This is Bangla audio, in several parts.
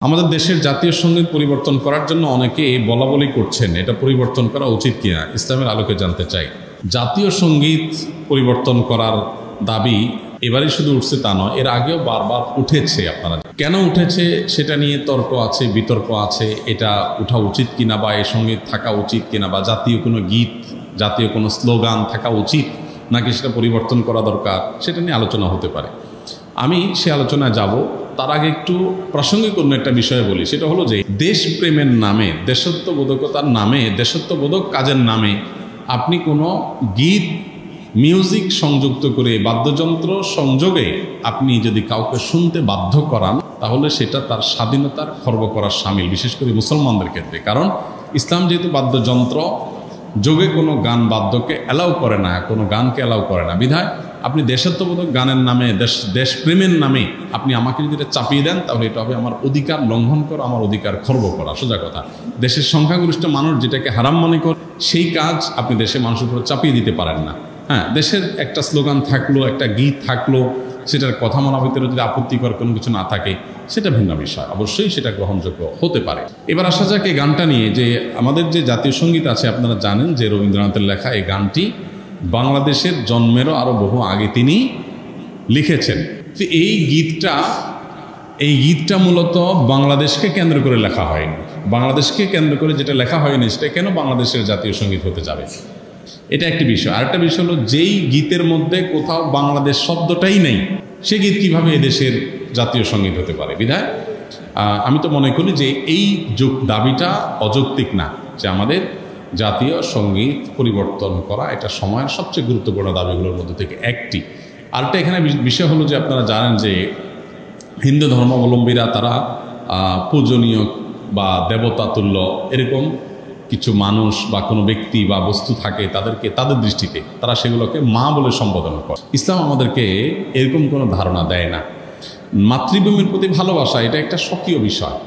আমাদের দেশের জাতীয় সঙ্গীত পরিবর্তন করার জন্য অনেকে বলাবলি করছেন, এটা পরিবর্তন করা উচিত কিনা ইসলামের আলোকে জানতে চাই। জাতীয় সঙ্গীত পরিবর্তন করার দাবি এবারই শুধু উঠছে তা নয়, এর আগেও বারবার উঠেছে। আপনারা কেন উঠেছে সেটা নিয়ে তর্ক আছে, বিতর্ক আছে, এটা উঠা উচিত কিনা বা এই সঙ্গীত থাকা উচিত কিনা, বা জাতীয় কোনো গীত, জাতীয় কোনো স্লোগান থাকা উচিত নাকি সেটা পরিবর্তন করা দরকার, সেটা নিয়ে আলোচনা হতে পারে। আমি সে আলোচনায় যাব, তার আগে একটু প্রাসঙ্গিক অন্য একটা বিষয়ে বলি। সেটা হলো যে দেশপ্রেমের নামে, দেশত্ববোধকতার নামে, দেশত্ববোধক কাজের নামে আপনি কোনো গীত, মিউজিক সংযুক্ত করে, বাদ্যযন্ত্র সংযোগে আপনি যদি কাউকে শুনতে বাধ্য করান, তাহলে সেটা তার স্বাধীনতার খর্ব করার শামিল, বিশেষ করে মুসলমানদের ক্ষেত্রে। কারণ ইসলাম যেহেতু বাদ্যযন্ত্র যোগে কোনো গান বাদ্যকে অ্যালাউ করে না, কোনো গানকে অ্যালাউ করে না, বিধায় আপনি দেশাত্মবোধক গানের নামে, দেশপ্রেমের নামে আপনি আমাকে যদি এটা চাপিয়ে দেন, তাহলে এটা হবে আমার অধিকার লঙ্ঘন করা, আমার অধিকার খর্ব করা। সোজা কথা, দেশের সংখ্যাগরিষ্ঠ মানুষ যেটাকে হারাম মনে করে, সেই কাজ আপনি দেশের মানুষের উপর চাপিয়ে দিতে পারেন না। হ্যাঁ, দেশের একটা স্লোগান থাকলো, একটা গীত থাকলো, সেটার কথা মানার ভিতরে যদি আপত্তিকর কোনো কিছু না থাকে, সেটা ভিন্ন বিষয়, অবশ্যই সেটা গ্রহণযোগ্য হতে পারে। এবার আসা যাক এই গানটা নিয়ে, যে আমাদের যে জাতীয় সঙ্গীত আছে, আপনারা জানেন যে রবীন্দ্রনাথের লেখা এই গানটি বাংলাদেশের জন্মেরও আরও বহু আগে তিনি লিখেছেন। তো এই গীতটা মূলত বাংলাদেশকে কেন্দ্র করে লেখা হয়নি। বাংলাদেশকে কেন্দ্র করে যেটা লেখা হয়নি, সেটা কেন বাংলাদেশের জাতীয় সঙ্গীত হতে যাবে, এটা একটি বিষয়। আরেকটা বিষয় হলো, যেই গীতের মধ্যে কোথাও বাংলাদেশ শব্দটাই নেই, সে গীত কীভাবে এদেশের জাতীয় সঙ্গীত হতে পারে? বিধায় আমি তো মনে করি যে এই দাবিটা অযৌক্তিক না, যে আমাদের জাতীয় সঙ্গীত পরিবর্তন করা এটা সময়ের সবচেয়ে গুরুত্বপূর্ণ দাবিগুলোর মধ্যে থেকে একটি। আরেকটা এখানে বিষয় হলো যে আপনারা জানেন যে হিন্দু ধর্মাবলম্বীরা তারা পূজনীয় বা দেবতা তুল্য এরকম কিছু মানুষ বা কোনো ব্যক্তি বা বস্তু থাকে, তাদেরকে তাদের দৃষ্টিতে তারা সেগুলোকে মা বলে সম্বোধন করে। ইসলাম আমাদেরকে এরকম কোনো ধারণা দেয় না। মাতৃভূমির প্রতি ভালোবাসা এটা একটা স্বকীয় বিষয়,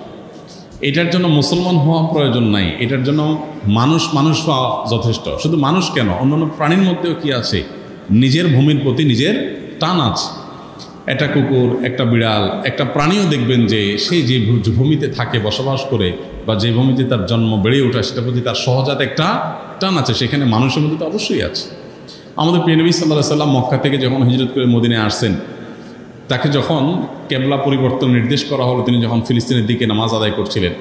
এটার জন্য মুসলমান হওয়া প্রয়োজন নাই, এটার জন্য মানুষ হওয়া যথেষ্ট। শুধু মানুষ কেন, অন্যান্য প্রাণীর মধ্যেও কি আছে, নিজের ভূমির প্রতি নিজের টান আছে। একটা কুকুর, একটা বিড়াল, একটা প্রাণীও দেখবেন যে সেই যে ভূমিতে থাকে, বসবাস করে, বা যে ভূমিতে তার জন্ম বেড়ে ওঠা, সেটার প্রতি তার সহজাত একটা টান আছে। সেখানে মানুষের মধ্যে তো অবশ্যই আছে। আমাদের প্রিয় নবী সাল্লাল্লাহু আলাইহি ওয়াসাল্লাম মক্কা থেকে যখন হিজরত করে মদিনায় আসছেন, তাকে যখন কেবলা পরিবর্তন নির্দেশ করা হলো, তিনি যখন ফিলিস্তিনের দিকে নামাজ আদায় করছিলেন,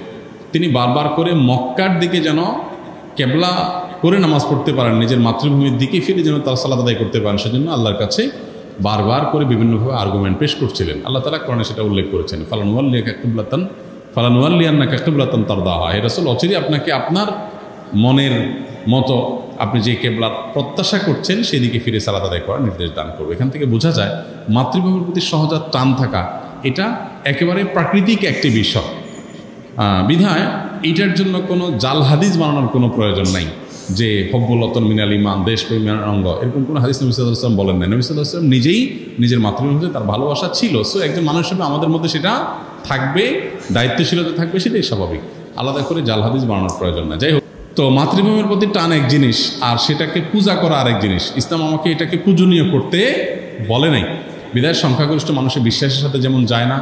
তিনি বারবার করে মক্কার দিকে যেন কেবলা করে নামাজ পড়তে পারেন, নিজের মাতৃভূমির দিকে ফিরে যেন তার সালাত আদায় করতে পারেন, সেজন্য আল্লাহর কাছে বারবার করে বিভিন্নভাবে আর্গুমেন্ট পেশ করছিলেন। আল্লাহ তাআলা কোরআনে সেটা উল্লেখ করেছেন, ফালানুওয়াল্লিয়ান্নাকা কিবলাতান তারদাহা, হে রাসূল, অচিরেই আপনাকে আপনার মনের মতো আপনি যে কেবলার প্রত্যাশা করছেন সেদিকে ফিরে সালাত আদায় করার নির্দেশ দান করবে। এখান থেকে বোঝা যায় মাতৃভূমির প্রতি সহজাত টান থাকা এটা একেবারে প্রাকৃতিক একটি বিষয়। বিধায় এটার জন্য কোনো জাল হাদিস বানানোর কোনো প্রয়োজন নাই, যে হব্বুল ওয়াতন মিনাল ঈমান, দেশপ্রেমের অঙ্গ, এরকম কোনো হাদিস নবী সাল্লাল্লাহু আলাইহি ওয়াসাল্লাম বলেন না। নবী সাল্লাল্লাহু আলাইহি ওয়াসাল্লাম নিজেই নিজের মাতৃভূমিতে তার ভালোবাসা ছিল। সো একজন মানুষ হিসেবে আমাদের মধ্যে সেটা থাকবে, দায়িত্বশীলতা থাকবে, সেটাই স্বাভাবিক। আলাদা করে জাল হাদিস বানানোর প্রয়োজন না। যাই হোক, তো মাতৃভূমির প্রতি টান এক জিনিস, আর সেটাকে পূজা করা আরেক জিনিস। ইসলাম আমাকে এটাকে পূজনীয় করতে বলে নাই। বিধায় সংখ্যাগরিষ্ঠ মানুষের বিশ্বাসের সাথে যেমন যায় না,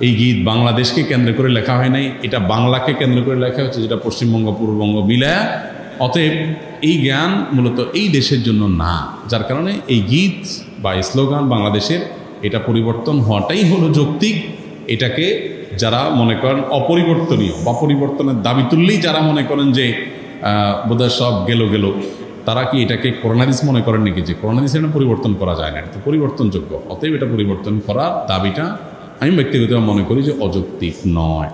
এই গীত বাংলাদেশকে কেন্দ্র করে লেখা হয় নাই, এটা বাংলাকে কেন্দ্র করে লেখা হচ্ছে, যেটা পশ্চিমবঙ্গ পূর্ববঙ্গ মিলায়া। অতএব এই জ্ঞান মূলত এই দেশের জন্য না, যার কারণে এই গীত বা স্লোগান বাংলাদেশের এটা পরিবর্তন হওয়াটাই হলো যৌক্তিক। এটাকে যারা মনে করেন অপরিবর্তনীয় বা পরিবর্তনের দাবি তুললেই যারা মনে করেন যে বোধহয় সব গেল, তারা কি এটাকে কোরআন হাদিস মনে করেন নাকি যে কোরআন হাদিসের পরিবর্তন করা যায় না? এটা তো পরিবর্তনযোগ্য। অতএব এটা পরিবর্তন করার দাবিটা আমি ব্যক্তিগতভাবে মনে করি যে অযৌক্তিক নয়।